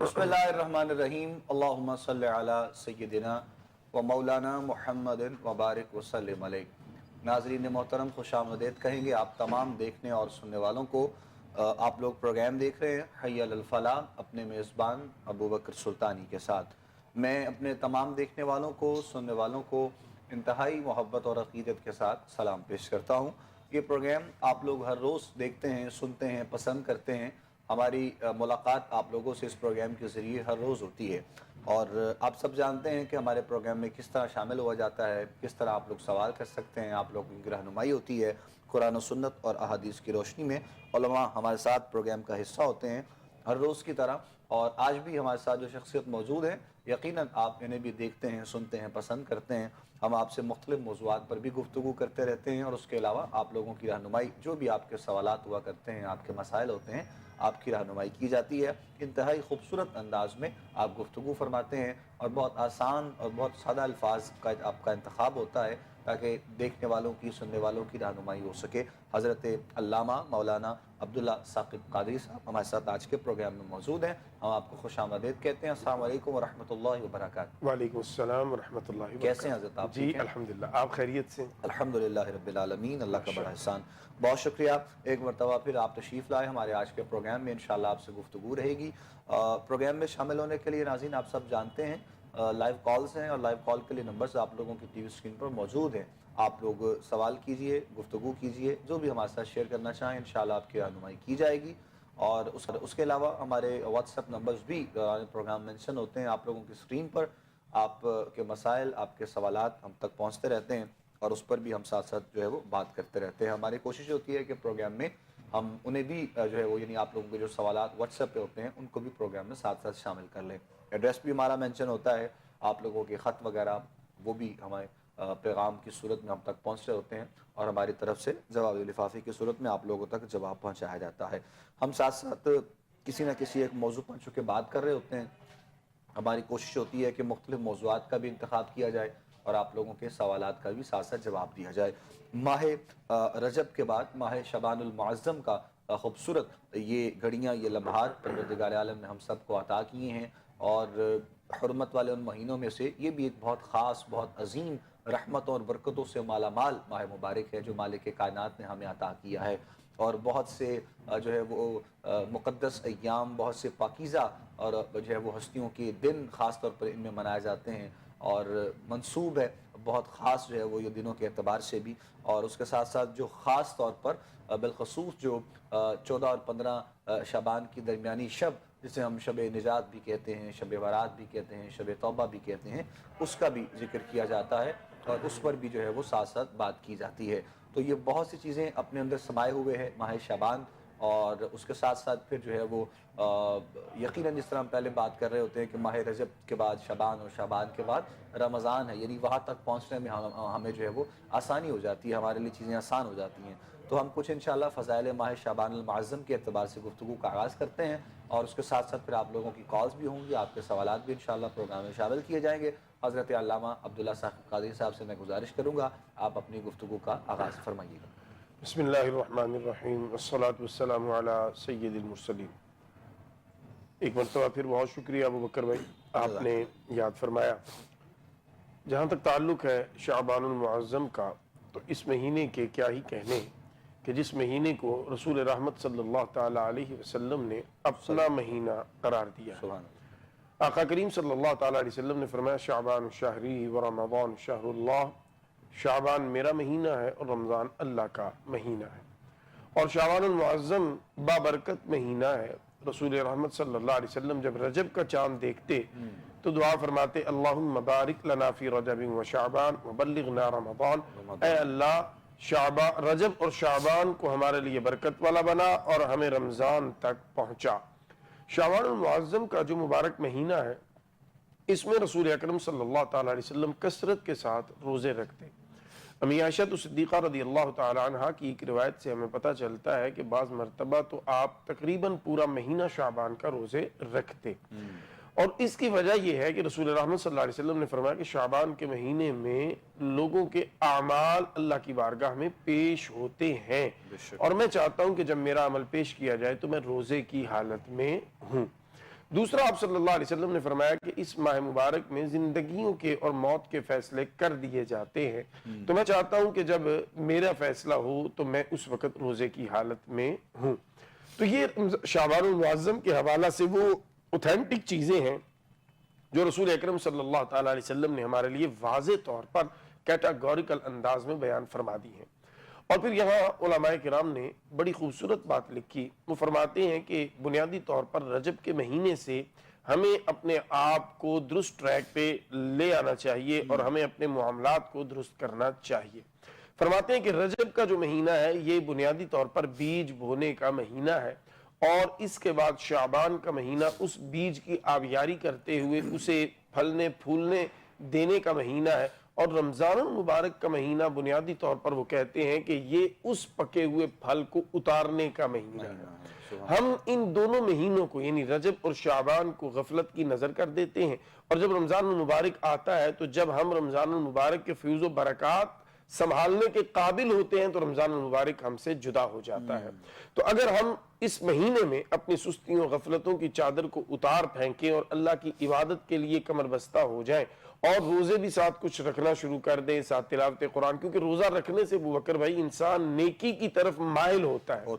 بسم اللہ الرحمن الرحیم اللہم صلی علی سیدنا و مولانا محمد وبارک وسلم علیہ۔ ناظرین محترم، خوش آمدید کہیں گے آپ تمام دیکھنے اور سننے والوں کو۔ آپ لوگ پروگرام دیکھ رہے ہیں حی علی الفلاح اپنے میزبان ابو بکر سلطانی کے ساتھ۔ میں اپنے تمام دیکھنے والوں کو، سننے والوں کو انتہائی محبت اور عقیدت کے ساتھ سلام پیش کرتا ہوں۔ یہ پروگرام آپ لوگ ہر روز دیکھتے ہیں، سنتے ہیں، پسند کرتے ہیں۔ ہماری ملاقات آپ لوگوں سے اس پروگرام کے ذریعے ہر روز ہوتی ہے، اور آپ سب جانتے ہیں کہ ہمارے پروگرام میں کس طرح شامل ہوا جاتا ہے، کس طرح آپ لوگ سوال کر سکتے ہیں، آپ لوگوں کی رہنمائی ہوتی ہے قرآن و سنت اور احادیث کی روشنی میں۔ علماء ہمارے ساتھ پروگرام کا حصہ ہوتے ہیں ہر روز کی طرح، اور آج بھی ہمارے ساتھ جو شخصیت موجود ہیں یقیناً آپ انہیں بھی دیکھتے ہیں، سنتے ہیں، پسند کرتے ہیں۔ ہم آپ سے مختلف موضوعات پر بھی گفتگو کرتے رہتے ہیں، اور اس کے علاوہ آپ لوگوں کی رہنمائی، جو بھی آپ کے سوالات ہوا کرتے ہیں، آپ کے مسائل ہوتے ہیں، آپ کی رہنمائی کی جاتی ہے۔ انتہائی خوبصورت انداز میں آپ گفتگو فرماتے ہیں، اور بہت آسان اور بہت سادہ الفاظ کا آپ کا انتخاب ہوتا ہے تاکہ دیکھنے والوں کی، سننے والوں کی رہنمائی ہو سکے۔ حضرت علامہ مولانا عبداللہ ثاقب قادری صاحب ہمارے ساتھ آج کے پروگرام میں موجود ہیں۔ ہم آپ کو خوش آمدید کہتے ہیں۔ السلام علیکم ورحمۃ اللہ وبرکاتہ۔ وعلیکم السلام ورحمۃ اللہ کیسے ہیں وبرکاتہ۔ حضرت؟ آپ جی ٹھیک ہیں؟ الحمدللہ، آپ خیریت سے؟ الحمدللہ رب العالمین، اللہ کا بڑا ماشاءاللہ۔ احسان۔ بہت شکریہ، ایک مرتبہ پھر آپ تشریف لائے ہمارے آج کے پروگرام میں۔ انشاءاللہ آپ سے گفتگو رہے گی۔ پروگرام میں شامل ہونے کے لیے ناظرین آپ سب جانتے ہیں لائیو کالز ہیں، اور لائیو کال کے لیے نمبرز آپ لوگوں کی ٹی وی اسکرین پر موجود ہیں۔ آپ لوگ سوال کیجئے، گفتگو کیجئے، جو بھی ہمارے ساتھ شیئر کرنا چاہیں انشاءاللہ آپ کی رہنمائی کی جائے گی۔ اور اس کے علاوہ ہمارے واٹس ایپ نمبرز بھی پروگرام مینشن ہوتے ہیں آپ لوگوں کی اسکرین پر۔ آپ کے مسائل، آپ کے سوالات ہم تک پہنچتے رہتے ہیں، اور اس پر بھی ہم ساتھ ساتھ جو ہے وہ بات کرتے رہتے ہیں۔ ہماری کوشش ہوتی ہے کہ پروگرام میں ہم انہیں بھی جو ہے وہ، یعنی آپ لوگوں کے جو سوالات واٹس ایپ پہ ہوتے ہیں ان کو بھی پروگرام میں ساتھ ساتھ شامل کر لیں۔ ایڈریس بھی ہمارا مینشن ہوتا ہے، آپ لوگوں کے خط وغیرہ وہ بھی ہمارے پیغام کی صورت میں ہم تک پہنچ رہے ہوتے ہیں، اور ہماری طرف سے جواب لفافی کی صورت میں آپ لوگوں تک جواب پہنچایا جاتا ہے۔ ہم ساتھ ساتھ کسی نہ کسی ایک موضوع پر چونکہ بات کر رہے ہوتے ہیں، ہماری کوشش ہوتی ہے کہ مختلف موضوعات کا بھی انتخاب کیا جائے اور آپ لوگوں کے سوالات کا بھی ساتھ ساتھ جواب دیا جائے۔ ماہ رجب کے بعد ماہ شعبان المعظم کا خوبصورت یہ گھڑیاں، یہ لمحات پروردگار عالم نے ہم سب کو عطا کیے ہیں، اور حرمت والے ان مہینوں میں سے یہ بھی ایک بہت خاص، بہت عظیم رحمتوں اور برکتوں سے مالا مال ماہ مبارک ہے جو مالک کائنات نے ہمیں عطا کیا ہے۔ اور بہت سے جو ہے وہ مقدس ایام، بہت سے پاکیزہ اور جو ہے وہ ہستیوں کے دن خاص طور پر ان میں منائے جاتے ہیں، اور منسوب ہے بہت خاص جو ہے وہ یہ دنوں کے اعتبار سے بھی۔ اور اس کے ساتھ ساتھ جو خاص طور پر بالخصوص جو 14 اور 15 شعبان کی درمیانی شب، جسے ہم شب نجات بھی کہتے ہیں، شب برات بھی کہتے ہیں، شب توبہ بھی کہتے ہیں، اس کا بھی ذکر کیا جاتا ہے، اور اس پر بھی جو ہے وہ ساتھ ساتھ بات کی جاتی ہے۔ تو یہ بہت سی چیزیں اپنے اندر سمائے ہوئے ہیں ماہ شعبان، اور اس کے ساتھ ساتھ پھر جو ہے وہ یقیناً جس طرح ہم پہلے بات کر رہے ہوتے ہیں کہ ماہ رجب کے بعد شعبان، اور شعبان کے بعد رمضان ہے، یعنی وہاں تک پہنچنے میں ہمیں جو ہے وہ آسانی ہو جاتی ہے، ہمارے لیے چیزیں آسان ہو جاتی ہیں۔ تو ہم کچھ انشاءاللہ فضائل ماہ شعبان المعظم کے اعتبار سے گفتگو کا آغاز کرتے ہیں، اور اس کے ساتھ ساتھ پھر آپ لوگوں کی کالز بھی ہوں گی، آپ کے سوالات بھی انشاءاللہ پروگرام میں شامل کیے جائیں گے۔ حضرت علامہ عبداللہ ثاقب قادری صاحب سے میں گزارش کروں گا آپ اپنی گفتگو کا آغاز فرمائیے گا۔ بسم اللہ الرحمن الرحیم، والصلاة والسلام علی سید المرسلین۔ ایک مرتبہ پھر بہت شکریہ ابو بکر بھائی، آپ نے یاد فرمایا۔ جہاں تک تعلق ہے شعبان المعظم کا، تو اس مہینے کے کیا ہی کہنے کہ جس مہینے کو رسول رحمت صلی اللہ تعالی علیہ وسلم نے اپنا مہینہ قرار دیا ہے۔ سبحان اللہ۔ آقا کریم صلی اللہ تعالی علیہ وسلم نے فرمایا شعبان شہری و رمضان شہر اللہ، شعبان میرا مہینہ ہے اور رمضان اللہ کا مہینہ ہے۔ اور شعبان المعظم بابرکت مہینہ ہے۔ رسول رحمت صلی اللہ علیہ وسلم جب رجب کا چاند دیکھتے تو دعا فرماتے اللہم بارک لنا فی رجب و شعبان وبلغنا رمضان، اے اللہ رجب اور شعبان کو ہمارے لیے برکت والا بنا اور ہمیں رمضان تک پہنچا۔ شعبان المعظم کا جو مبارک مہینہ ہے، اس میں رسول اکرم صلی اللہ تعالی علیہ وسلم کثرت کے ساتھ روزے رکھتے۔ امی عائشہ صدیقہ رضی اللہ تعالی عنہ کی ایک روایت سے ہمیں پتہ چلتا ہے کہ بعض مرتبہ تو آپ تقریباً پورا مہینہ شعبان کا روزے رکھتے، اور اس کی وجہ یہ ہے کہ رسول رحمت صلی اللہ علیہ وسلم نے فرمایا کہ شعبان کے مہینے میں لوگوں کے اعمال اللہ کی بارگاہ میں پیش ہوتے ہیں، اور میں چاہتا ہوں کہ جب میرا عمل پیش کیا جائے تو میں روزے کی حالت میں ہوں۔ دوسرا آپ صلی اللہ علیہ وسلم نے فرمایا کہ اس ماہ مبارک میں زندگیوں کے اور موت کے فیصلے کر دیے جاتے ہیں، تو میں چاہتا ہوں کہ جب میرا فیصلہ ہو تو میں اس وقت روزے کی حالت میں ہوں۔ تو یہ شعبان المعظم کے حوالہ سے وہ اوتھینٹک چیزیں ہیں جو رسول اکرم صلی اللہ تعالیٰ علیہ وسلم نے ہمارے لیے واضح طور پر کیٹاگوریکل انداز میں بیان فرما دی ہیں۔ اور پھر یہاں علماء کرام نے بڑی خوبصورت بات لکھی، وہ فرماتے ہیں کہ بنیادی طور پر رجب کے مہینے سے ہمیں اپنے آپ کو درست ٹریک پہ لے آنا چاہیے اور ہمیں اپنے معاملات کو درست کرنا چاہیے۔ فرماتے ہیں کہ رجب کا جو مہینہ ہے یہ بنیادی طور پر بیج بونے کا مہینہ ہے، اور اس کے بعد شعبان کا مہینہ اس بیج کی آبیاری کرتے ہوئے اسے پھلنے پھولنے دینے کا مہینہ ہے، اور رمضان المبارک کا مہینہ بنیادی طور پر وہ کہتے ہیں کہ یہ اس پکے ہوئے پھل کو اتارنے کا مہینہ ہے۔ ہم ان دونوں مہینوں کو یعنی رجب اور شعبان کو غفلت کی نظر کر دیتے ہیں، اور جب رمضان المبارک آتا ہے تو جب ہم رمضان المبارک کے فیوز و برکات سنبھالنے کے قابل ہوتے ہیں تو رمضان المبارک ہم سے جدا ہو جاتا ہے۔ تو اگر ہم اس مہینے میں اپنی سستیوں غفلتوں کی چادر کو اتار پھینکیں اور اللہ کی عبادت کے لیے کمر بستہ ہو جائیں، اور روزے بھی ساتھ کچھ رکھنا شروع کر دیں، ساتھ تلاوت قرآن، کیونکہ روزہ رکھنے سے ابو بکر بھائی انسان نیکی کی طرف مائل ہوتا ہے،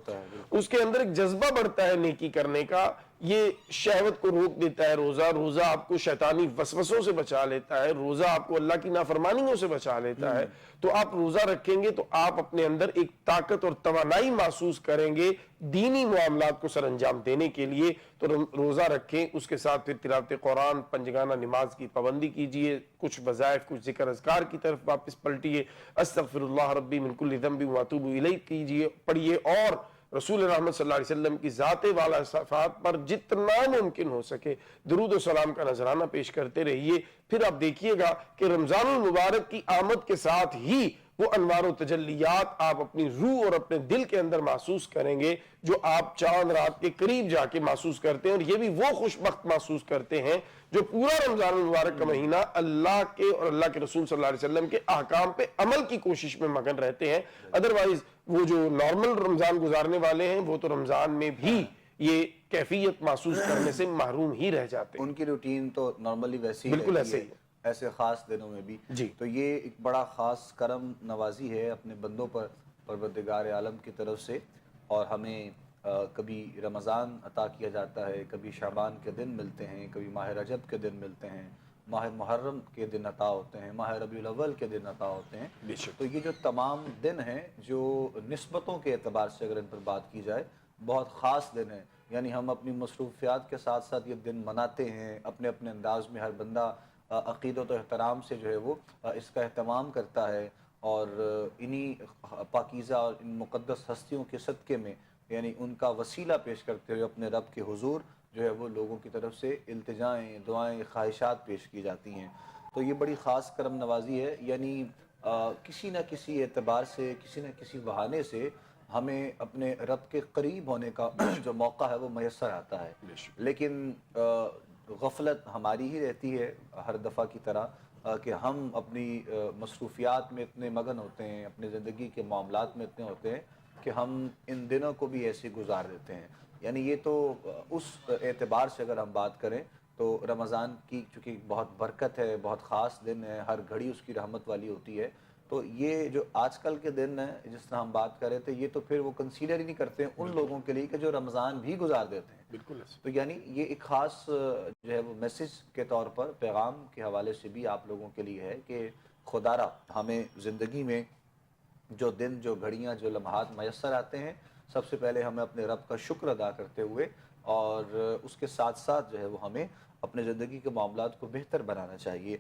اس کے اندر ایک جذبہ بڑھتا ہے نیکی کرنے کا، یہ شہوت کو روک دیتا ہے روزہ آپ کو شیطانی وسوسوں سے بچا لیتا ہے، روزہ آپ کو اللہ کی نافرمانیوں سے بچا لیتا ہے۔ تو آپ روزہ رکھیں گے تو آپ اپنے اندر ایک طاقت اور توانائی محسوس کریں گے دینی معاملات کو سر انجام دینے کے لیے۔ تو روزہ رکھیں، اس کے ساتھ پھر تلاوت قرآن، پنجگانہ نماز کی پابندی کیجئے، کچھ وظائف، کچھ ذکر اذکار کی طرف واپس پلٹیے، استغفر اللہ ربی من کل ذنب واتوب الیہ کیجئے، پڑھیے، اور رسول رحمت صلی اللہ علیہ وسلم کی ذات والا صفات پر جتنا ممکن ہو سکے درود و سلام کا نذرانہ پیش کرتے رہیے۔ پھر آپ دیکھیے گا کہ رمضان المبارک کی آمد کے ساتھ ہی وہ انوار و تجلیات آپ اپنی روح اور اپنے دل کے اندر محسوس کریں گے جو آپ چاند رات کے قریب جا کے محسوس کرتے ہیں، اور یہ بھی وہ خوش بخت محسوس کرتے ہیں جو پورا رمضان المبارک کا مہینہ اللہ کے اور اللہ کے رسول صلی اللہ علیہ وسلم کے احکام پہ عمل کی کوشش میں مگن رہتے ہیں۔ ادروائز وہ جو نارمل رمضان گزارنے والے ہیں وہ تو رمضان میں بھی یہ کیفیت محسوس کرنے سے محروم ہی رہ جاتے ہیں۔ ان کی روٹین تو نارملی ویسی بالکل ایسے ہی، ایسے خاص دنوں میں بھی جی۔ تو یہ ایک بڑا خاص کرم نوازی ہے اپنے بندوں پر پروردگار عالم کی طرف سے، اور ہمیں کبھی رمضان عطا کیا جاتا ہے، کبھی شعبان کے دن ملتے ہیں، کبھی ماہ رجب کے دن ملتے ہیں، ماہ محرم کے دن عطا ہوتے ہیں، ماہ ربیع الاول کے دن عطا ہوتے ہیں۔ بے شک۔ تو یہ جو تمام دن ہیں جو نسبتوں کے اعتبار سے اگر ان پر بات کی جائے بہت خاص دن ہیں، یعنی ہم اپنی مصروفیات کے ساتھ ساتھ یہ دن مناتے ہیں، اپنے اپنے انداز میں ہر بندہ عقیدت و احترام سے جو ہے وہ اس کا اہتمام کرتا ہے، اور انہی پاکیزہ اور ان مقدس ہستیوں کے صدقے میں یعنی ان کا وسیلہ پیش کرتے ہوئے اپنے رب کے حضور جو ہے وہ لوگوں کی طرف سے التجائیں، دعائیں، خواہشات پیش کی جاتی ہیں۔ تو یہ بڑی خاص کرم نوازی ہے، یعنی کسی نہ کسی اعتبار سے، کسی نہ کسی بہانے سے ہمیں اپنے رب کے قریب ہونے کا جو موقع ہے وہ میسر آتا ہے، لیکن غفلت ہماری ہی رہتی ہے ہر دفعہ کی طرح کہ ہم اپنی مصروفیات میں اتنے مگن ہوتے ہیں، اپنے زندگی کے معاملات میں اتنے ہوتے ہیں کہ ہم ان دنوں کو بھی ایسے گزار دیتے ہیں۔ یعنی یہ تو اس اعتبار سے اگر ہم بات کریں تو رمضان کی چونکہ بہت برکت ہے، بہت خاص دن ہے، ہر گھڑی اس کی رحمت والی ہوتی ہے، تو یہ جو آج کل کے دن ہیں جس طرح ہم بات کر رہے تھے یہ تو پھر وہ کنسیڈر ہی نہیں کرتے ہیں ان لوگوں کے لیے کہ جو رمضان بھی گزار دیتے ہیں۔ بالکل۔ تو یعنی یہ ایک خاص جو ہے وہ میسج کے طور پر پیغام کے حوالے سے بھی آپ لوگوں کے لیے ہے کہ خدا را ہمیں زندگی میں جو دن، جو گھڑیاں، جو لمحات میسر آتے ہیں، سب سے پہلے ہمیں اپنے رب کا شکر ادا کرتے ہوئے اور اس کے ساتھ ساتھ جو ہے وہ ہمیں اپنے زندگی کے معاملات کو بہتر بنانا چاہیے۔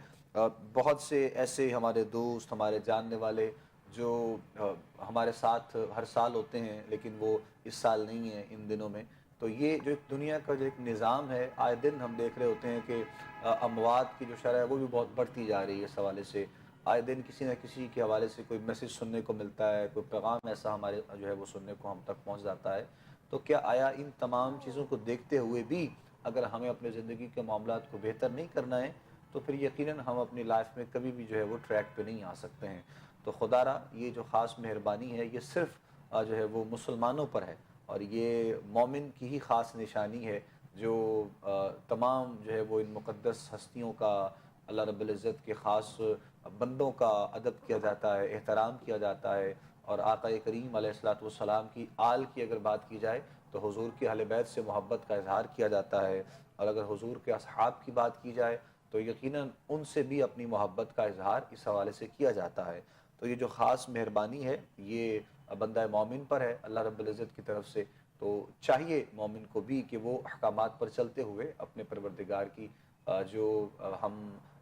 بہت سے ایسے ہمارے دوست، ہمارے جاننے والے جو ہمارے ساتھ ہر سال ہوتے ہیں لیکن وہ اس سال نہیں ہیں ان دنوں میں، تو یہ جو ایک دنیا کا جو ایک نظام ہے، آئے دن ہم دیکھ رہے ہوتے ہیں کہ اموات کی جو شرح ہے وہ بھی بہت بڑھتی جا رہی ہے۔ اس حوالے سے آئے دن کسی نہ کسی کے حوالے سے کوئی میسج سننے کو ملتا ہے، کوئی پیغام ایسا ہمارے جو ہے وہ سننے کو ہم تک پہنچ جاتا ہے۔ تو کیا آیا ان تمام چیزوں کو دیکھتے ہوئے بھی اگر ہمیں اپنے زندگی کے معاملات کو بہتر نہیں کرنا ہے تو پھر یقیناً ہم اپنی لائف میں کبھی بھی جو ہے وہ ٹریک پہ نہیں آ سکتے ہیں۔ تو خدا را یہ جو خاص مہربانی ہے یہ صرف جو ہے وہ مسلمانوں پر ہے، اور یہ مومن کی ہی خاص نشانی ہے جو تمام جو ہے وہ ان مقدس ہستیوں کا اللہ رب العزت کے خاص بندوں کا ادب کیا جاتا ہے، احترام کیا جاتا ہے، اور آقا کریم علیہ الصلوۃ والسلام کی آل کی اگر بات کی جائے تو حضور کے اہل بیت سے محبت کا اظہار کیا جاتا ہے، اور اگر حضور کے اصحاب کی بات کی جائے تو یقیناً ان سے بھی اپنی محبت کا اظہار اس حوالے سے کیا جاتا ہے۔ تو یہ جو خاص مہربانی ہے یہ بندہ مومن پر ہے اللہ رب العزت کی طرف سے، تو چاہیے مومن کو بھی کہ وہ احکامات پر چلتے ہوئے اپنے پروردگار کی جو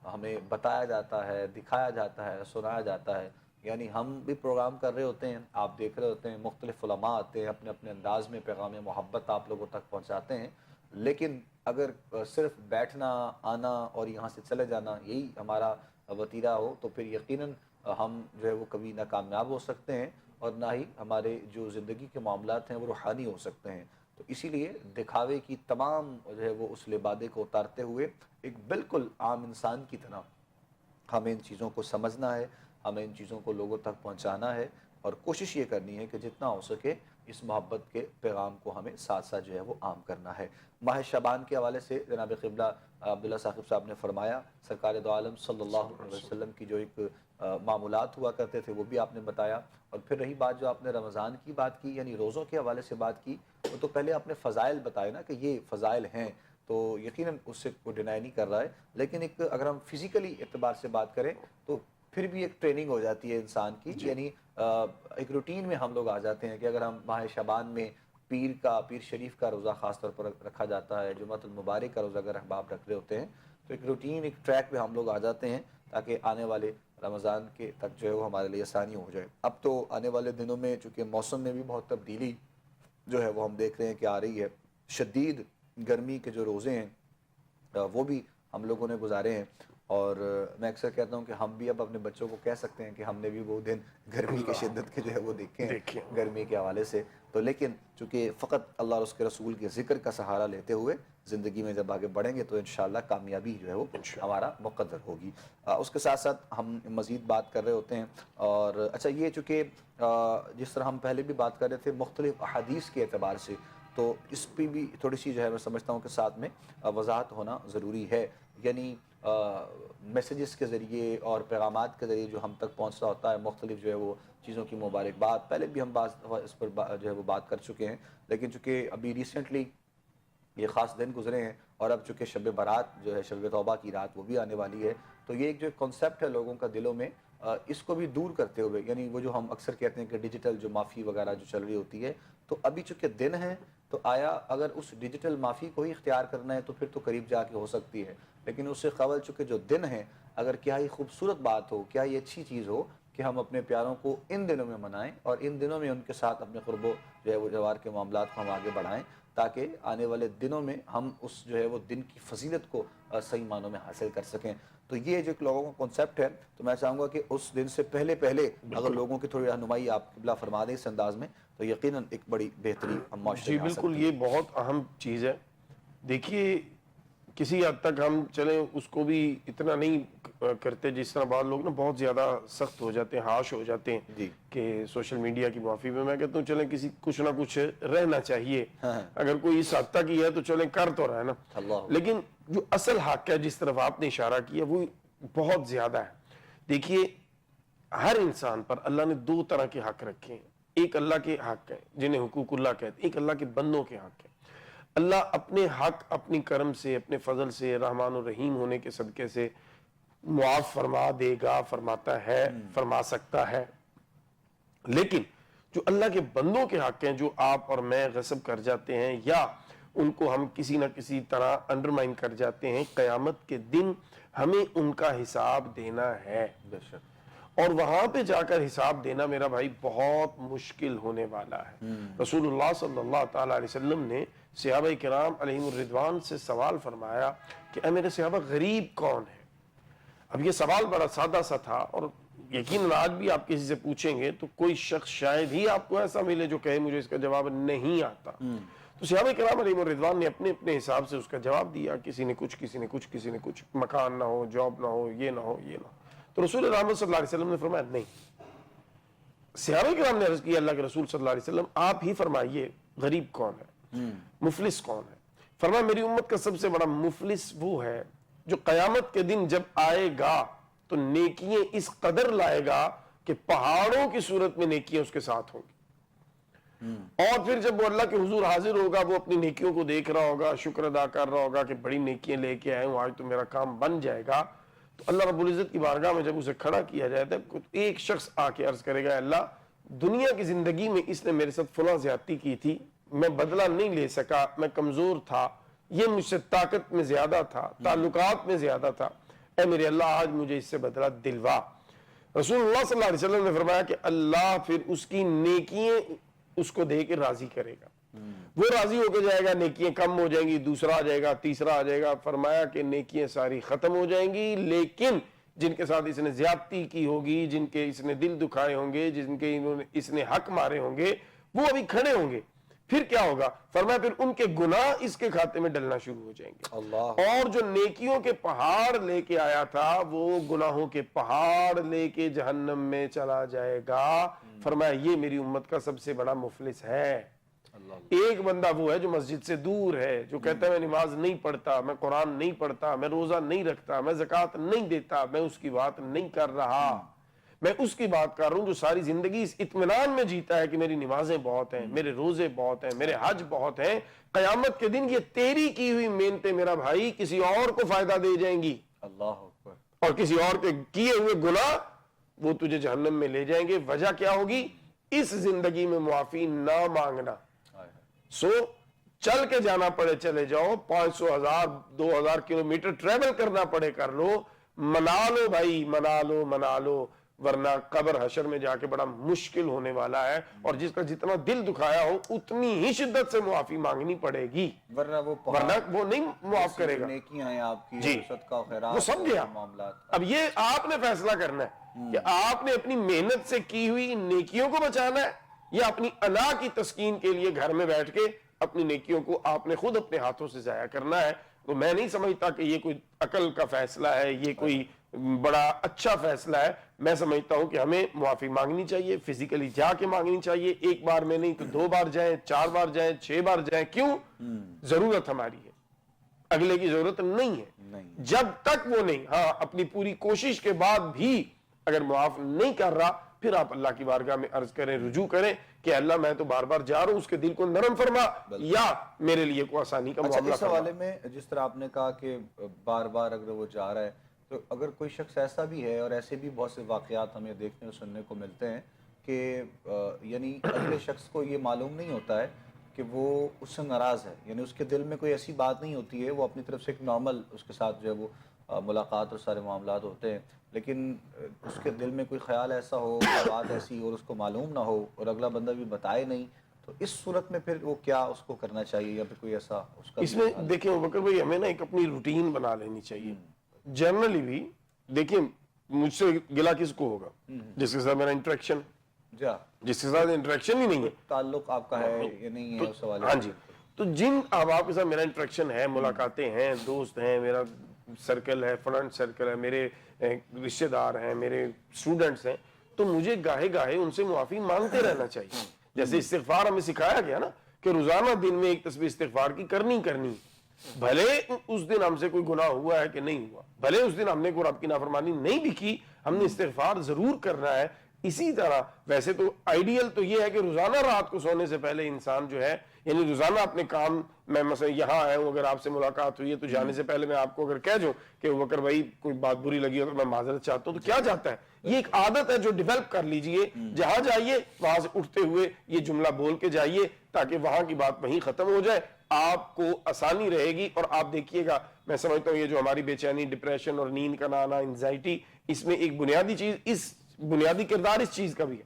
ہمیں بتایا جاتا ہے، دکھایا جاتا ہے، سنایا جاتا ہے، یعنی ہم بھی پروگرام کر رہے ہوتے ہیں، آپ دیکھ رہے ہوتے ہیں، مختلف علماء آتے ہیں، اپنے اپنے انداز میں پیغام محبت آپ لوگوں تک پہنچاتے ہیں، لیکن اگر صرف بیٹھنا آنا اور یہاں سے چلے جانا یہی ہمارا وتیرہ ہو تو پھر یقیناً ہم جو ہے وہ کبھی نہ کامیاب ہو سکتے ہیں، اور نہ ہی ہمارے جو زندگی کے معاملات ہیں وہ روحانی ہو سکتے ہیں۔ تو اسی لیے دکھاوے کی تمام جو ہے وہ اس لبادے کو اتارتے ہوئے ایک بالکل عام انسان کی طرح ہمیں ان چیزوں کو سمجھنا ہے، ہمیں ان چیزوں کو لوگوں تک پہنچانا ہے، اور کوشش یہ کرنی ہے کہ جتنا ہو سکے اس محبت کے پیغام کو ہمیں ساتھ ساتھ جو ہے وہ عام کرنا ہے۔ ماہ شعبان کے حوالے سے جناب قبلہ عبداللہ ثاقب صاحب نے فرمایا، سرکار دو عالم صلی اللہ علیہ وسلم کی جو ایک معمولات ہوا کرتے تھے وہ بھی آپ نے بتایا، اور پھر رہی بات جو آپ نے رمضان کی بات کی یعنی روزوں کے حوالے سے بات کی، وہ تو پہلے آپ نے فضائل بتائے نا کہ یہ فضائل ہیں، تو یقیناً اس سے کوئی ڈینائی نہیں کر رہا ہے، لیکن ایک اگر ہم فزیکلی اعتبار سے بات کریں تو پھر بھی ایک ٹریننگ ہو جاتی ہے انسان کی، یعنی ایک روٹین میں ہم لوگ آ جاتے ہیں کہ اگر ہم ماہ شعبان میں پیر شریف کا روزہ خاص طور پر رکھا جاتا ہے، جمعۃ المبارک کا روزہ اگر احباب رکھ رہے ہوتے ہیں تو ایک روٹین ایک ٹریک پہ ہم لوگ آ جاتے ہیں تاکہ آنے والے رمضان کے تک جو ہے وہ ہمارے لیے آسانی ہو جائے۔ اب تو آنے والے دنوں میں چونکہ موسم میں بھی بہت تبدیلی جو ہے وہ ہم دیکھ رہے ہیں کہ آ رہی ہے، شدید گرمی کے جو روزے ہیں وہ بھی ہم لوگوں نے گزارے ہیں، اور میں اکثر کہتا ہوں کہ ہم بھی اب اپنے بچوں کو کہہ سکتے ہیں کہ ہم نے بھی وہ دن گرمی کی شدت کے جو ہے وہ دیکھے ہیں گرمی کے حوالے سے، تو لیکن چونکہ فقط اللہ اور اس کے رسول کے ذکر کا سہارا لیتے ہوئے زندگی میں جب آگے بڑھیں گے تو انشاءاللہ کامیابی جو ہے وہ ہمارا مقدر ہوگی۔ اس کے ساتھ ساتھ ہم مزید بات کر رہے ہوتے ہیں، اور اچھا یہ چونکہ جس طرح ہم پہلے بھی بات کر رہے تھے مختلف احادیث کے اعتبار سے، تو اس پہ بھی تھوڑی سی جو ہے میں سمجھتا ہوں کہ ساتھ میں وضاحت ہونا ضروری ہے، یعنی میسیجز کے ذریعے اور پیغامات کے ذریعے جو ہم تک پہنچتا ہوتا ہے مختلف جو ہے وہ چیزوں کی مبارکباد، پہلے بھی ہم اس پر جو ہے وہ بات کر چکے ہیں، لیکن چونکہ ابھی ریسنٹلی یہ خاص دن گزرے ہیں اور اب چونکہ شب برات جو ہے شب توبہ کی رات وہ بھی آنے والی ہے، تو یہ ایک جو کانسیپٹ ہے لوگوں کا دلوں میں اس کو بھی دور کرتے ہوئے، یعنی وہ جو ہم اکثر کہتے ہیں کہ ڈیجیٹل جو معافی وغیرہ جو چل رہی ہوتی ہے، تو ابھی چونکہ دن ہے تو آیا اگر اس ڈیجیٹل معافی کو ہی اختیار کرنا ہے تو پھر تو قریب جا کے ہو سکتی ہے، لیکن اس سے قبل چونکہ جو دن ہے اگر کیا ہی خوبصورت بات ہو، کیا ہی اچھی چیز ہو کہ ہم اپنے پیاروں کو ان دنوں میں منائیں اور ان دنوں میں ان کے ساتھ اپنے قرب و جو ہے وہ جوار کے معاملات کو ہم آگے بڑھائیں، تاکہ آنے والے دنوں میں ہم اس جو ہے وہ دن کی فضیلت کو صحیح معنوں میں حاصل کر سکیں۔ تو یہ جو لوگوں کا کنسیپٹ ہے تو میں چاہوں گا کہ اس دن سے پہلے اگر لوگوں کی تھوڑی رہنمائی آپ قبلہ فرما دیں اس انداز میں تو یقیناً ایک بڑی بہتری ہم معاشرے جی میں آ بالکل، سکتی ہے۔ یہ بہت اہم چیز ہے۔ دیکھیے کسی حد تک ہم چلیں اس کو بھی اتنا نہیں کرتے جس طرح بعض لوگ نا بہت زیادہ سخت ہو جاتے ہیں، ہارش ہو جاتے ہیں جی کہ سوشل میڈیا کی معافی میں کہتا ہوں چلیں کسی کچھ نہ کچھ رہنا چاہیے، اگر کوئی اس حد تک ہی ہے تو چلیں کر تو رہے نا، اللہ لیکن جو اصل حق ہے جس طرف آپ نے اشارہ کیا وہ بہت زیادہ ہے۔ دیکھیے ہر انسان پر اللہ نے دو طرح کے حق رکھے ہیں، ایک اللہ کے حق ہیں جنہیں حقوق اللہ کہتے ہیں، ایک اللہ کے بندوں کے حق ہیں۔ اللہ اپنے حق اپنی کرم سے، اپنے فضل سے، رحمان الرحیم ہونے کے صدقے سے معاف فرما دے گا، فرماتا ہے، فرما سکتا ہے، لیکن جو اللہ کے بندوں کے حق ہیں جو آپ اور میں غصب کر جاتے ہیں یا ان کو ہم کسی نہ کسی طرح انڈرمائن کر جاتے ہیں، قیامت کے دن ہمیں ان کا حساب دینا ہے، بے شک اور وہاں پہ جا کر حساب دینا میرا بھائی بہت مشکل ہونے والا ہے۔ رسول اللہ صلی اللہ تعالیٰ علیہ وسلم نے صحابہ کرام علیہم الرضوان سے سوال فرمایا کہ اے میرے صحابہ غریب کون ہے؟ اب یہ سوال بڑا سادہ سا تھا، اور یقیناً آج بھی آپ کسی سے پوچھیں گے تو کوئی شخص شاید ہی آپ کو ایسا ملے جو کہے مجھے اس کا جواب نہیں آتا۔ تو صحابہ کرام علیہم الرضوان نے اپنے اپنے حساب سے اس کا جواب دیا، کسی نے کچھ، کسی نے کچھ، کسی نے کچھ، مکان نہ ہو، جاب نہ ہو، یہ نہ ہو، یہ نہ ہو۔ تو رسول رحمت صلی اللہ علیہ وسلم نے فرمایا نہیں۔ صحابہ کرام نے عرض کیا اللہ کے رسول صلی اللہ علیہ وسلم آپ ہی فرمائیے غریب کون ہے، مفلس کون ہے؟ فرمایا میری امت کا سب سے بڑا مفلس وہ ہے جو قیامت کے دن جب آئے گا تو نیکیاں اس قدر لائے گا کہ پہاڑوں کی صورت میں نیکیاں اس کے ساتھ ہوں گی، اور پھر جب وہ اللہ کے حضور حاضر ہوگا وہ اپنی نیکیوں کو دیکھ رہا ہوگا، شکر ادا کر رہا ہوگا کہ بڑی نیکیاں لے کے آئے ہوں، آج تو میرا کام بن جائے گا. تو اللہ رب العزت کی بارگاہ میں جب اسے کھڑا کیا جائے تو ایک شخص آ کے عرض کرے گا اللہ دنیا کی زندگی میں اس نے میرے ساتھ فلاں زیادتی کی تھی، میں بدلہ نہیں لے سکا، میں کمزور تھا، یہ مجھ سے طاقت میں زیادہ تھا، تعلقات میں زیادہ تھا، اے میرے اللہ آج مجھے اس سے بدلہ دلوا. رسول اللہ صلی اللہ علیہ وسلم نے فرمایا کہ اللہ پھر اس کی نیکیاں اس کو دے کے راضی کرے گا، وہ راضی ہو کے جائے گا، نیکیاں کم ہو جائیں گی، دوسرا آ جائے گا، تیسرا آ جائے گا. فرمایا کہ نیکیاں ساری ختم ہو جائیں گی، لیکن جن کے ساتھ اس نے زیادتی کی ہوگی، جن کے اس نے دل دکھائے ہوں گے، جن کے اس نے حق مارے ہوں گے، وہ ابھی کھڑے ہوں گے. پھر کیا ہوگا؟ فرمایا پھر ان کے گناہ اس کے کھاتے میں ڈلنا شروع ہو جائیں گے. اللہ اور جو نیکیوں کے پہاڑ لے کے آیا تھا وہ گناہوں کے پہاڑ لے کے جہنم میں چلا جائے گا. فرمایا یہ میری امت کا سب سے بڑا مفلس ہے. ایک بندہ وہ ہے جو مسجد سے دور ہے، جو کہتا ہے میں نماز نہیں پڑھتا، میں قرآن نہیں پڑھتا، میں روزہ نہیں رکھتا، میں زکوٰۃ نہیں دیتا، میں اس کی بات نہیں کر رہا. میں اس کی بات کر رہا ہوں جو ساری زندگی اس اطمینان میں جیتا ہے کہ میری نمازیں بہت ہیں، میرے روزے بہت ہیں، میرے حج بہت ہیں. قیامت کے دن یہ تیری کی ہوئی محنتیں میرا بھائی کسی اور کو فائدہ دے جائیں گی، اللہ اکبر. اور کسی اور کے کیے ہوئے گناہ وہ تجھے جہنم میں لے جائیں گے. وجہ کیا ہوگی؟ اس زندگی میں معافی نہ مانگنا. سو چل کے جانا پڑے چلے جاؤ، 500 1000 2000 کلومیٹر ٹریول کرنا پڑے کر لو، منا لو بھائی، منا لو، ورنہ قبر حشر میں جا کے بڑا مشکل ہونے والا ہے. اور جس کا جتنا دل دکھایا ہو اتنی ہی شدت سے معافی مانگنی پڑے گی، ورنہ وہ نہیں معاف کرے گا. نیکیاں ہیں آپ کی، جی صدقہ خیرات، وہ سب گیا. معاملات. اب یہ آپ نے فیصلہ کرنا ہے کہ آپ نے اپنی محنت سے کی ہوئی نیکیوں کو بچانا ہے یا اپنی انا کی تسکین کے لیے گھر میں بیٹھ کے اپنی نیکیوں کو آپ نے خود اپنے ہاتھوں سے ضائع کرنا ہے. تو میں نہیں سمجھتا کہ یہ کوئی عقل کا فیصلہ ہے، یہ کوئی بڑا اچھا فیصلہ ہے. میں سمجھتا ہوں کہ ہمیں معافی مانگنی چاہیے، فزیکلی جا کے مانگنی چاہیے. ایک بار میں نہیں تو 2 بار جائیں، 4 بار جائیں، 6 بار جائیں. کیوں؟ ضرورت ہماری ہے، اگلے کی ضرورت نہیں ہے. جب تک وہ نہیں، ہاں اپنی پوری کوشش کے بعد بھی اگر معاف نہیں کر رہا پھر آپ اللہ کی بارگاہ میں عرض کریں، رجوع کریں کہ اللہ میں تو بار بار جا رہا ہوں، اس کے دل کو نرم فرما یا میرے لیے کوئی آسانی کا معاملہ اس حوالے میں جس طرح آپ نے کہا کہ بار بار اگر وہ جا رہا ہے، تو اگر کوئی شخص ایسا بھی ہے، اور ایسے بھی بہت سے واقعات ہمیں دیکھنے اور سننے کو ملتے ہیں کہ یعنی اگلے شخص کو یہ معلوم نہیں ہوتا ہے کہ وہ اس سے ناراض ہے، یعنی اس کے دل میں کوئی ایسی بات نہیں ہوتی ہے، وہ اپنی طرف سے ایک نارمل اس کے ساتھ جو ہے وہ ملاقات اور سارے معاملات ہوتے ہیں، لیکن اس کے دل میں کوئی خیال ایسا ہو، کوئی بات ایسی اور اس کو معلوم نہ ہو اور اگلا بندہ بھی بتائے نہیں، تو اس صورت میں پھر وہ کیا اس کو کرنا چاہیے، یا پھر کوئی ایسا اس کا اس میں دیکھیں بکر بھائی ہمیں نا ایک اپنی روٹین بنا لینی چاہیے. جنرلی بھی دیکھیں مجھ سے گلا کس کو ہوگا؟ جس کے ساتھ میرا انٹریکشن، جس کے ساتھ انٹریکشن ہی نہیں ہے، تعلق آپ کا ہے یا نہیں ہے اس حوالے. ہاں جی. تو جن احباب کے ساتھ میرا انٹریکشن ہے، ملاقاتیں ہیں، دوست ہیں، میرا سرکل ہے، فرینڈ سرکل ہے، میرے رشتہ دار ہیں، میرے اسٹوڈنٹس ہیں، تو مجھے گاہے گاہے ان سے معافی مانگتے رہنا چاہیے. جیسے استغفار ہمیں سکھایا گیا نا کہ روزانہ دن میں ایک تسبیح استغفار کی کرنی بھلے اس دن ہم سے کوئی گناہ ہوا ہے کہ نہیں ہوا، بھلے اس دن ہم نے کوئی رب کی نافرمانی نہیں بھی کی، ہم نے استغفار ضرور کرنا ہے. اسی طرح ویسے تو آئیڈیل تو یہ ہے کہ روزانہ رات کو سونے سے پہلے انسان جو ہے یعنی روزانہ اپنے کام میں مثلا یہاں آیا ہوں، اگر آپ سے ملاقات ہوئی ہے تو جانے سے پہلے میں آپ کو اگر کہہ دوں کہ بکر بھائی کوئی بات بری لگی ہو تو میں معذرت چاہتا ہوں، تو کیا جاتا ہے. یہ ایک عادت ہے جو ڈیولپ کر لیجئے، جہاں جائیے وہاں سے اٹھتے ہوئے یہ جملہ بول کے جائیے تاکہ وہاں کی بات وہیں ختم ہو جائے، آپ کو آسانی رہے گی. اور آپ دیکھیے گا، میں سمجھتا ہوں یہ جو ہماری بے چینی، ڈپریشن اور نیند کا نہ آنا، انزائٹی، اس میں ایک بنیادی چیز، اس بنیادی کردار اس چیز کا بھی ہے.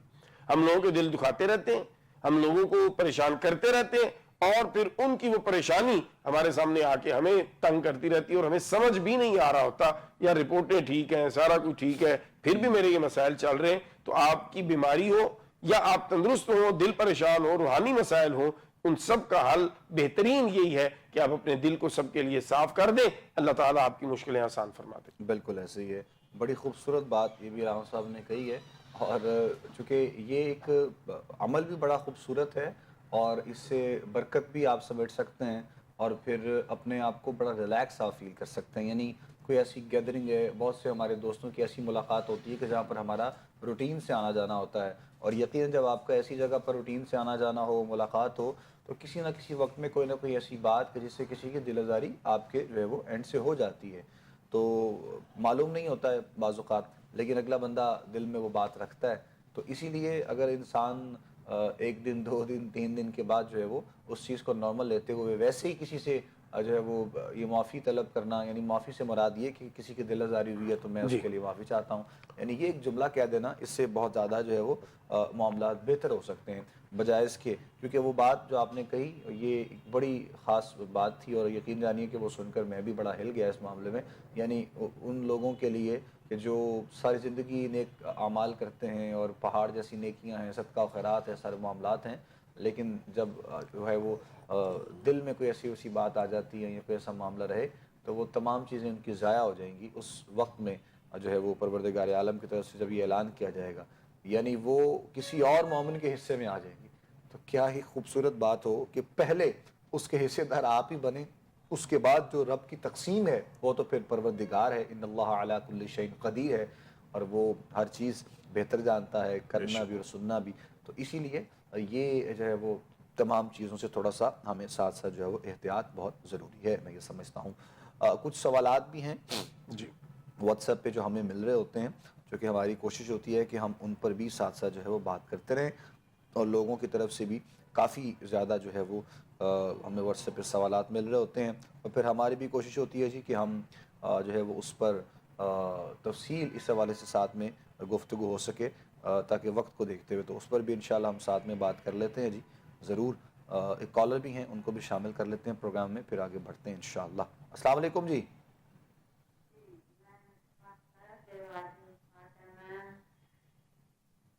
ہم لوگوں کے دل دکھاتے رہتے ہیں، ہم لوگوں کو پریشان کرتے رہتے ہیں، اور پھر ان کی وہ پریشانی ہمارے سامنے آ کے ہمیں تنگ کرتی رہتی ہے اور ہمیں سمجھ بھی نہیں آ رہا ہوتا یا رپورٹیں ٹھیک ہیں، سارا کچھ ٹھیک ہے، پھر بھی میرے یہ مسائل چل رہے ہیں. تو آپ کی بیماری ہو یا آپ تندرست ہو، دل پریشان ہو، روحانی مسائل ہو، ان سب کا حل بہترین یہی ہے کہ آپ اپنے دل کو سب کے لیے صاف کر دیں. اللہ تعالیٰ آپ کی مشکلیں آسان فرما دیں. بالکل ایسے ہی ہے. بڑی خوبصورت بات یہ بھی راہو صاحب نے کہی ہے، اور چونکہ یہ ایک عمل بھی بڑا خوبصورت ہے اور اس سے برکت بھی آپ سمیٹ سکتے ہیں. اور پھر اپنے آپ کو بڑا ریلیکس آپ فیل کر سکتے ہیں. یعنی کوئی ایسی گیدرنگ ہے, بہت سے ہمارے دوستوں کی ایسی ملاقات ہوتی ہے کہ جہاں پر ہمارا روٹین سے آنا جانا ہوتا ہے, اور یقیناً جب آپ کا ایسی جگہ پر روٹین سے آنا جانا ہو, ملاقات ہو, تو کسی نہ کسی وقت میں کوئی نہ کوئی ایسی بات کہ جس سے کسی کی دل آزاری آپ کے جو ہے وہ اینڈ سے ہو جاتی ہے. تو معلوم نہیں ہوتا ہے بعض اوقات, لیکن اگلا بندہ دل میں وہ بات رکھتا ہے. تو اسی لیے اگر انسان ایک دن, 2 دن, 3 دن کے بعد جو ہے وہ اس چیز کو نارمل لیتے ہوئے ویسے ہی کسی سے جو ہے وہ یہ معافی طلب کرنا, یعنی معافی سے مراد یہ کہ کسی کی دل آزاری ہوئی ہے تو میں اس جی کے لیے معافی چاہتا ہوں, یعنی یہ ایک جملہ کہہ دینا, اس سے بہت زیادہ جو ہے وہ معاملات بہتر ہو سکتے ہیں بجائے اس کے. کیونکہ وہ بات جو آپ نے کہی یہ ایک بڑی خاص بات تھی, اور یقین جانیے کہ وہ سن کر میں بھی بڑا ہل گیا اس معاملے میں. یعنی ان لوگوں کے لیے کہ جو ساری زندگی نیک اعمال کرتے ہیں اور پہاڑ جیسی نیکیاں ہیں, صدقہ و خیرات ہے, سارے معاملات ہیں, لیکن جب جو ہے وہ دل میں کوئی ایسی ویسی بات آ جاتی ہے یا کوئی ایسا معاملہ رہے تو وہ تمام چیزیں ان کی ضائع ہو جائیں گی اس وقت میں جو ہے وہ پروردگار عالم کی طرف سے جب یہ اعلان کیا جائے گا, یعنی وہ کسی اور مومن کے حصے میں آ جائیں گی. تو کیا ہی خوبصورت بات ہو کہ پہلے اس کے حصے دار آپ ہی بنیں, اس کے بعد جو رب کی تقسیم ہے وہ تو پھر پروردگار ہے, ان اللہ علی کل شیء قدیر ہے, اور وہ ہر چیز بہتر جانتا ہے, کرنا بھی اور سننا بھی. تو اسی لیے یہ جو ہے وہ تمام چیزوں سے تھوڑا سا ہمیں ساتھ ساتھ جو ہے وہ احتیاط بہت ضروری ہے, میں یہ سمجھتا ہوں. کچھ سوالات بھی ہیں جی واٹس ایپ پہ جو ہمیں مل رہے ہوتے ہیں, جو کہ ہماری کوشش ہوتی ہے کہ ہم ان پر بھی ساتھ ساتھ جو ہے وہ بات کرتے رہیں, اور لوگوں کی طرف سے بھی کافی زیادہ جو ہے وہ ہمیں واٹس ایپ پہ سوالات مل رہے ہوتے ہیں, اور پھر ہماری بھی کوشش ہوتی ہے جی کہ ہم جو ہے وہ اس پر تفصیل اس حوالے سے ساتھ میں گفتگو ہو سکے, تاکہ وقت کو دیکھتے ہوئے تو اس پر بھی انشاءاللہ ہم ساتھ میں بات کر لیتے ہیں. جی ضرور, ایک کالر بھی ہیں, ان کو بھی شامل کر لیتے ہیں پروگرام میں, پھر آگے بڑھتے ہیں انشاءاللہ. السلام علیکم جی.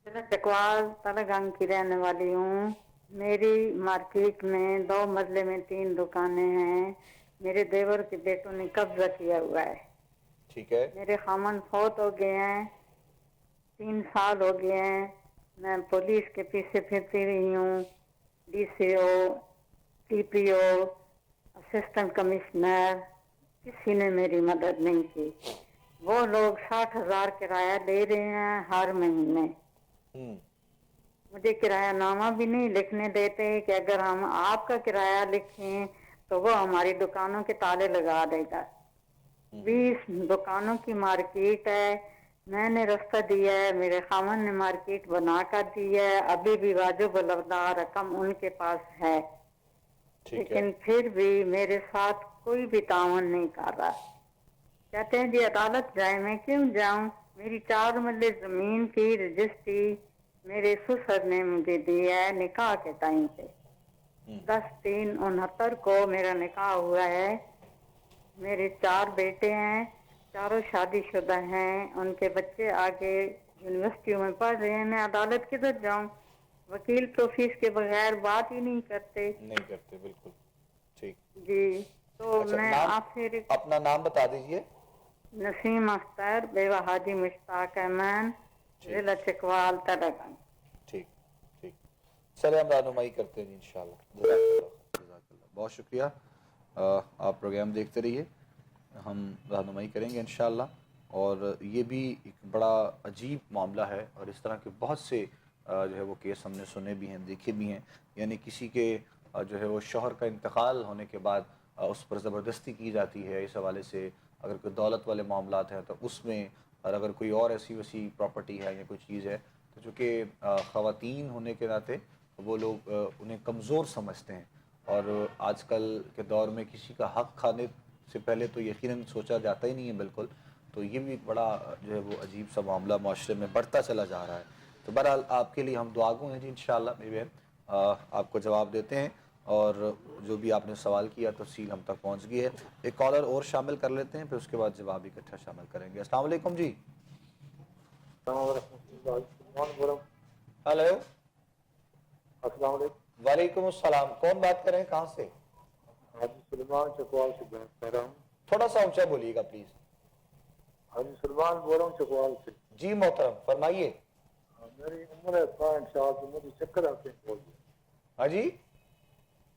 میں چکوال تلہ گنگ کی رہنے والی ہوں. میری مارکیٹ میں 2 مرلے میں 3 دکانیں ہیں. میرے دیور کے بیٹوں نے قبضہ کیا ہوا ہے. ٹھیک ہے, میرے خامن فوت ہو گئے ہیں, 3 سال ہو گئے ہیں. میں پولیس کے پیچھے پھرتی رہی ہوں, ڈی سی او, ٹی پی او, اسسٹنٹ کمشنر, کسی نے میری مدد نہیں کی. وہ لوگ 60,000 کرایہ لے رہے ہیں ہر مہینے. مجھے کرایہ نامہ بھی نہیں لکھنے دیتے کہ اگر ہم آپ کا کرایہ لکھیں تو وہ ہماری دکانوں کے تالے لگا دے گا. 20 دکانوں کی مارکیٹ ہے. میں نے رستہ دیا ہے, میرے خامن نے مارکیٹ بنا کر دی ہے. ابھی بھی واجب الادا رقم ان کے پاس ہے, ٹھیک ہے, لیکن پھر بھی میرے ساتھ کوئی بھی تعاون نہیں کر رہا. کہتے ہیں جی عدالت جائیں. میں کیوں جاؤں؟ میری 4 مرلے زمین کی رجسٹری میرے سسر نے مجھے دی ہے نکاح کے ٹائم پہ. 10/3/69 کو میرا نکاح ہوا ہے. میرے 4 بیٹے ہیں, چاروں شادی شدہ ہیں. ان کے بچے آگے یونیورسٹیوں میں پڑھ رہے ہیں. میں عدالت کدھر جاؤں؟ وکیل تو فیس کے بغیر بات ہی نہیں کرتے. نہیں کرتے, بالکل ٹھیک. جی تو اچھا, میں نام, آپ سے اپنا نام بتا دیجئے. نسیم اختر, بیوہ حاجی مشتاق احمد, ٹھیک ضلع چکوال تلگنگ. ٹھیک ٹھیک, چلے ہم رہنمائی کرتے ہیں انشاءاللہ. جزاک اللہ, جزاک اللہ, بہت شکریہ. آپ پروگرام دیکھتے رہیے, ہم رہنمائی کریں گے انشاءاللہ. اور یہ بھی ایک بڑا عجیب معاملہ ہے, اور اس طرح کے بہت سے جو ہے وہ کیس ہم نے سنے بھی ہیں, دیکھے بھی ہیں. یعنی کسی کے جو ہے وہ شوہر کا انتقال ہونے کے بعد اس پر زبردستی کی جاتی ہے اس حوالے سے. اگر کوئی دولت والے معاملات ہیں تو اس میں, اور اگر کوئی اور ایسی ویسی پراپرٹی ہے یا کوئی چیز ہے تو چونکہ خواتین ہونے کے ناطے وہ لوگ انہیں کمزور سمجھتے ہیں. اور آج کل کے دور میں کسی کا حق کھانے سے پہلے تو یقیناً سوچا جاتا ہی نہیں ہے بالکل. تو یہ بھی ایک بڑا جو ہے وہ عجیب سا معاملہ معاشرے میں بڑھتا چلا جا رہا ہے. تو بہرحال آپ کے لیے ہم دعا گو ہیں جی انشاءاللہ. میری بہن آپ کو جواب دیتے ہیں, اور جو بھی آپ نے سوال کیا تفصیل ہم تک پہنچ گئی ہے. ایک کالر اور شامل کر لیتے ہیں, پھر اس کے بعد جواب اکٹھا شامل کریں گے. السلام علیکم جی. ہلو, السلام علیکم. وعلیکم السلام. کون بات کر رہے ہیں, کہاں سے؟ حاجی سلمان چکوال سے بات کر رہا ہوں. تھوڑا سا اونچا بولیے گا پلیز. حاجی سلمان بول رہا ہوں چکوال سے. جی محترم, فرمائیے. میری عمر ہے 65 سال, تو مجھے چکر آتے ہیں بہت. ہاں جی,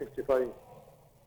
65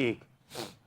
1।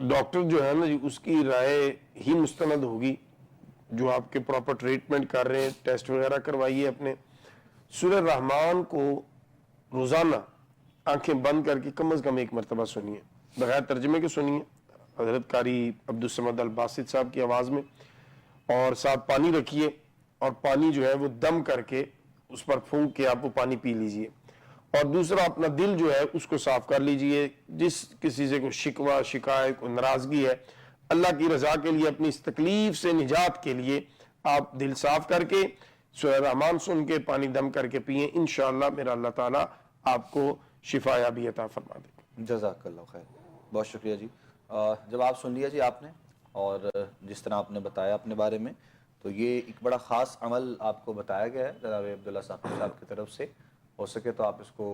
ڈاکٹر جو ہے نا جی اس کی رائے ہی مستند ہوگی، جو آپ کے پراپر ٹریٹمنٹ کر رہے ہیں، ٹیسٹ وغیرہ کروائیے اپنے. سورہ رحمان کو روزانہ آنکھیں بند کر کے کم از کم 1 مرتبہ سنیے، بغیر ترجمے کے سنیے، حضرت قاری عبدالصمد الباسط صاحب کی آواز میں، اور ساتھ پانی رکھیے، اور پانی جو ہے وہ دم کر کے اس پر پھونک کے آپ وہ پانی پی لیجئے. اور دوسرا اپنا دل جو ہے اس کو صاف کر لیجئے، جس کسی سے کوئی شکوہ شکایت کوئی ناراضگی ہے، اللہ کی رضا کے لیے، اپنی اس تکلیف سے نجات کے لیے آپ دل صاف کر کے سورہ رحمان سن کے پانی دم کر کے پئیں. انشاءاللہ میرا اللہ تعالیٰ آپ کو شفا یابی عطا فرما دے گا. جزاک اللہ خیر، بہت شکریہ جی. جواب سن لیا جی آپ نے، اور جس طرح آپ نے بتایا اپنے بارے میں، تو یہ ایک بڑا خاص عمل آپ کو بتایا گیا ہے جناب عبداللہ صاحب کی طرف سے. ہو سکے تو آپ اس کو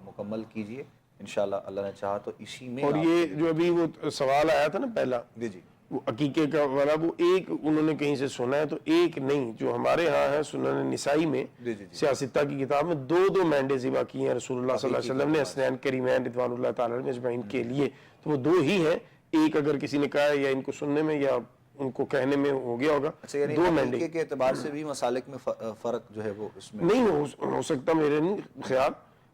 مکمل کیجئے انشاءاللہ، اللہ نے چاہا تو اسی میں. اور یہ جو ابھی وہ سوال آیا تھا نا پہلا، جی جی وہ عقیقے کا والا، وہ ایک انہوں نے کہیں سے سنا ہے، تو ایک نہیں، جو ہمارے ہاں ہے سنن نسائی میں جی جی جی سیاستہ کی کتاب میں 2 مینڈے ذبح کیے ہیں رسول اللہ صلی اللہ علیہ وسلم نے حسنین کریمین رضوان اللہ تعالیٰ علیہ اجمعین کے لیے. تو وہ 2 ہی ہیں. ایک اگر کسی نے کہا ہے یا ان کو سننے میں یا ان کو کہنے میں ہو گیا ہوگا. اچھا، یعنی 2 مینڈے عقیقے کے اعتبار سے بھی مسالک میں فرق جو ہے وہ اس میں نہیں ہو سکتا میرے نہیں خیال،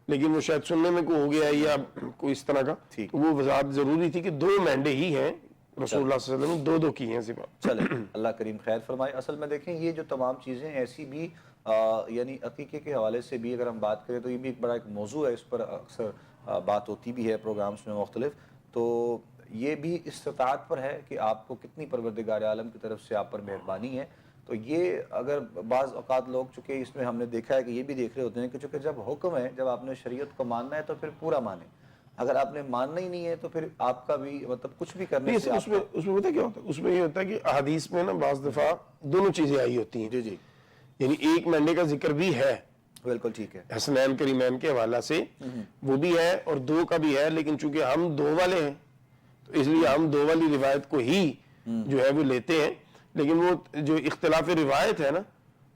لیکن وہ شاید سننے میں کوئی ہو گیا ہے یا کوئی اس طرح کا. تو وہ وضاحت ضروری تھی کہ 2 مینڈے ہی ہیں رسول اللہ صلی اللہ علیہ وسلم نے 2 کی ہیں ذبح. چلے اللہ کریم خیر فرمائے. اصل میں دیکھیں یہ جو تمام چیزیں ایسی بھی یعنی عقیقے کے حوالے سے بھی اگر ہم بات کریں تو یہ بھی ایک بڑا ایک موضوع ہے، اس پر اکثر بات ہوتی بھی ہے پروگرامز میں مختلف. تو یہ بھی استطاعت پر ہے کہ آپ کو کتنی پروردگار عالم کی طرف سے آپ پر مہربانی ہے. تو یہ اگر بعض اوقات لوگ، چونکہ اس میں ہم نے دیکھا ہے کہ یہ بھی دیکھ رہے ہوتے ہیں کہ چونکہ جب حکم ہے، جب آپ نے شریعت کو ماننا ہے تو پھر پورا مانیں. اگر آپ نے ماننا ہی نہیں ہے تو پھر آپ کا بھی مطلب کچھ بھی کرنے سے اس میں پتہ کیا ہوتا ہے، اس میں یہ ہوتا ہے کہ احادیث میں نا بعض دفعہ دونوں چیزیں آئی ہوتی ہیں. جی جی یعنی ایک مینڈے کا ذکر بھی ہے بالکل ٹھیک ہے، حسنین کریمین کے حوالہ سے وہ بھی ہے، اور 2 کا بھی ہے، لیکن چونکہ ہم 2 والے ہیں تو اس لیے ہم 2 والی روایت کو ہی جو ہے وہ لیتے ہیں. لیکن وہ جو اختلاف روایت ہے نا،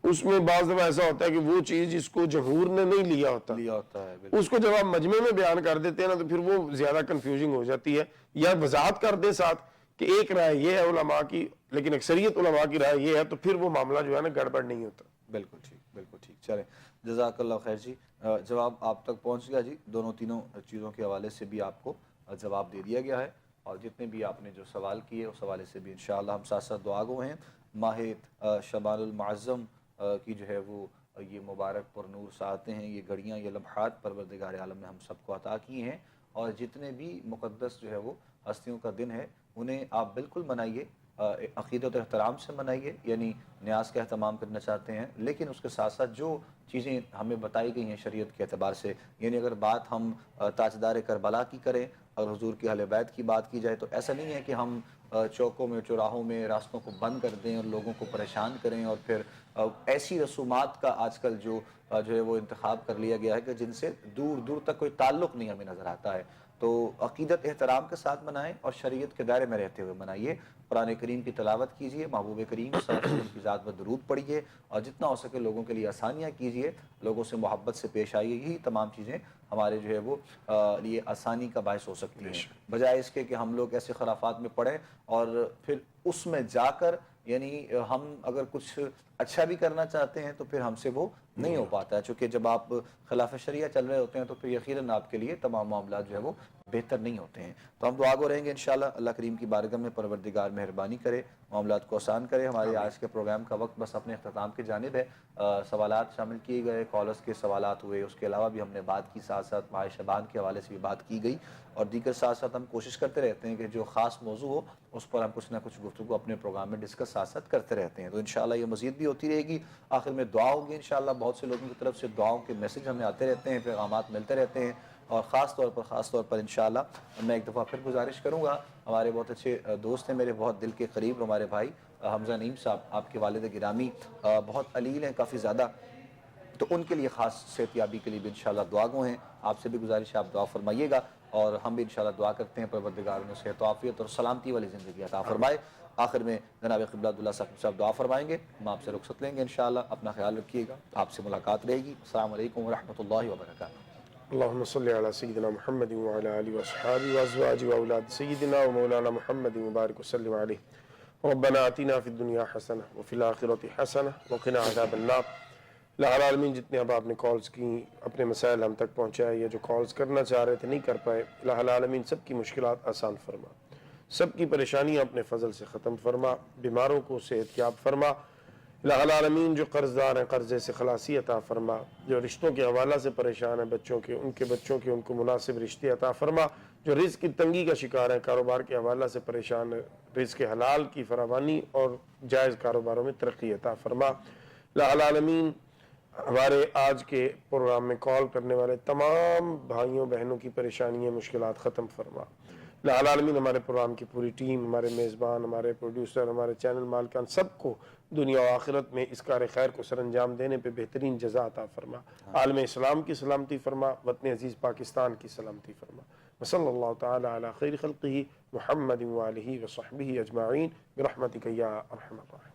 اس میں بعض دفعہ ایسا ہوتا ہے کہ وہ چیز جس کو جمہور نے نہیں لیا ہوتا ہے اس کو جب آپ مجمع میں بیان کر دیتے ہیں نا تو پھر وہ زیادہ کنفیوزنگ ہو جاتی ہے. یا وضاحت کر دے ساتھ کہ ایک رائے یہ ہے علماء کی لیکن اکثریت علماء کی رائے یہ ہے، تو پھر وہ معاملہ جو ہے نا گڑبڑ نہیں ہوتا. بالکل ٹھیک بالکل ٹھیک. چلیں جزاک اللہ خیر جی. جواب آپ تک پہنچ گیا جی. تینوں چیزوں کے حوالے سے بھی آپ کو جواب دے دیا گیا ہے، اور جتنے بھی آپ نے جو سوال کیے اس حوالے سے بھی انشاءاللہ ہم ساتھ ساتھ دعا گو ہیں. ماہ شعبان المعظم کی جو ہے وہ یہ مبارک پر نور ساعتیں ہیں، یہ گھڑیاں، یہ لمحات پروردگار عالم نے ہم سب کو عطا کی ہیں. اور جتنے بھی مقدس جو ہے وہ ہستیوں کا دن ہے انہیں آپ بالکل منائیے، عقیدت و احترام سے منائیے، یعنی نیاز کا اہتمام کرنا چاہتے ہیں، لیکن اس کے ساتھ ساتھ جو چیزیں ہمیں بتائی گئی ہیں شریعت کے اعتبار سے، یعنی اگر بات ہم تاجدار کربلا کی کریں اور حضور کی اہل بیت کی بات کی جائے تو ایسا نہیں ہے کہ ہم چوکوں میں، چوراہوں میں راستوں کو بند کر دیں اور لوگوں کو پریشان کریں، اور پھر ایسی رسومات کا آج کل جو ہے وہ انتخاب کر لیا گیا ہے کہ جن سے دور دور تک کوئی تعلق نہیں ہمیں نظر آتا ہے. تو عقیدت احترام کے ساتھ منائیں اور شریعت کے دائرے میں رہتے ہوئے منائیے. قرآن کریم کی تلاوت کیجئے، محبوب کریم صلی اللہ علیہ وسلم کی ذات پر درود پڑھیے، اور جتنا ہو سکے لوگوں کے لیے آسانیاں کیجئے، لوگوں سے محبت سے پیش آئیے. یہی تمام چیزیں ہمارے جو ہے وہ لیے آسانی کا باعث ہو سکتی ہیں، بجائے اس کے کہ ہم لوگ ایسے خرافات میں پڑیں اور پھر اس میں جا کر یعنی ہم اگر کچھ اچھا بھی کرنا چاہتے ہیں تو پھر ہم سے وہ نہیں ہو پاتا ہے. چونکہ جب آپ خلاف شریعہ چل رہے ہوتے ہیں تو پھر یقیناً آپ کے لیے تمام معاملات جو ہے وہ بہتر نہیں ہوتے ہیں. تو ہم دعا گو رہیں گے انشاءاللہ اللہ کریم کی بارگاہ میں پروردگار مہربانی کرے، معاملات کو آسان کرے. ہمارے آج کے پروگرام کا وقت بس اپنے اختتام کی جانب ہے. سوالات شامل کیے گئے، کالرز کے سوالات ہوئے، اس کے علاوہ بھی ہم نے بات کی، ساتھ ساتھ ماہ شعبان کے حوالے سے بھی بات کی گئی، اور دیگر ساتھ ساتھ ہم کوشش کرتے رہتے ہیں کہ جو خاص موضوع ہو اس پر ہم کچھ نہ کچھ گفتگو اپنے پروگرام میں ڈسکس ساتھ ساتھ کرتے رہتے ہیں. تو انشاءاللہ یہ مزید بھی ہوتی رہے گی. آخر میں دعا ہوگی انشاءاللہ. بہت سے لوگوں کی طرف سے دعاؤں کے میسج ہمیں آتے رہتے ہیں، پیغامات ملتے رہتے ہیں، اور خاص طور پر انشاءاللہ میں ایک دفعہ پھر گزارش کروں گا. ہمارے بہت اچھے دوست ہیں، میرے بہت دل کے قریب ہمارے بھائی حمزہ نعیم صاحب، آپ کے والد گرامی بہت علیل ہیں کافی زیادہ، تو ان کے لیے خاص صحتیابی کے لیے بھی انشاءاللہ دعا گو ہیں. آپ سے بھی گزارش ہے آپ دعا فرمائیے گا، اور ہم بھی انشاءاللہ دعا کرتے ہیں پروردگار انہیں صحت و عافیت اور سلامتی والی زندگی عطا فرمائے. آخر میں جناب قبلہ عبداللہ صاحب دعا فرمائیں گے، ہم آپ سے رخصت لیں گے انشاءاللہ. اپنا خیال رکھیے گا، آپ سے ملاقات رہے گی. السلام علیکم ورحمۃ اللہ وبرکاتہ. اللهم صل على سيدنا محمد وعلى آله وأصحابه وأزواجه وأولاد سيدنا ومولانا محمد وبارك وسلم عليه ربنا آتنا في الدنيا حسنة وفي الآخرة حسنة وقنا عذاب النار۔ العالمین جتنے اب آپ نے کالز کی اپنے مسائل ہم تک پہنچائے یا جو کالز کرنا چاہ رہے تھے نہیں کر پائے، الہ العالمین سب کی مشکلات آسان فرما، سب کی پریشانیاں اپنے فضل سے ختم فرما، بیماروں کو صحت یاب فرما، الہ العالمین جو قرض دار ہیں قرضے سے خلاصی عطا فرما، جو رشتوں کے حوالہ سے پریشان ہیں بچوں کے ان کو مناسب رشتے عطا فرما، جو رزق کی تنگی کا شکار ہیں کاروبار کے حوالہ سے پریشان ہیں رزق حلال کی فراوانی اور جائز کاروباروں میں ترقی عطا فرما۔ الہ العالمین ہمارے آج کے پروگرام میں کال کرنے والے تمام بھائیوں بہنوں کی پریشانیاں مشکلات ختم فرما۔ الہ العالمین ہمارے پروگرام کی پوری ٹیم، ہمارے میزبان، ہمارے پروڈیوسر، ہمارے چینل مالکان سب کو دنیا و آخرت میں اس کار خیر کو سر انجام دینے پہ بہترین جزا عطا فرما، عالم اسلام کی سلامتی فرما، وطن عزیز پاکستان کی سلامتی فرما۔ وصلی اللہ تعالی علی خیر خلقہ محمد وآلہ وصحبہ اجمعین برحمتک یا ارحم الراحمین۔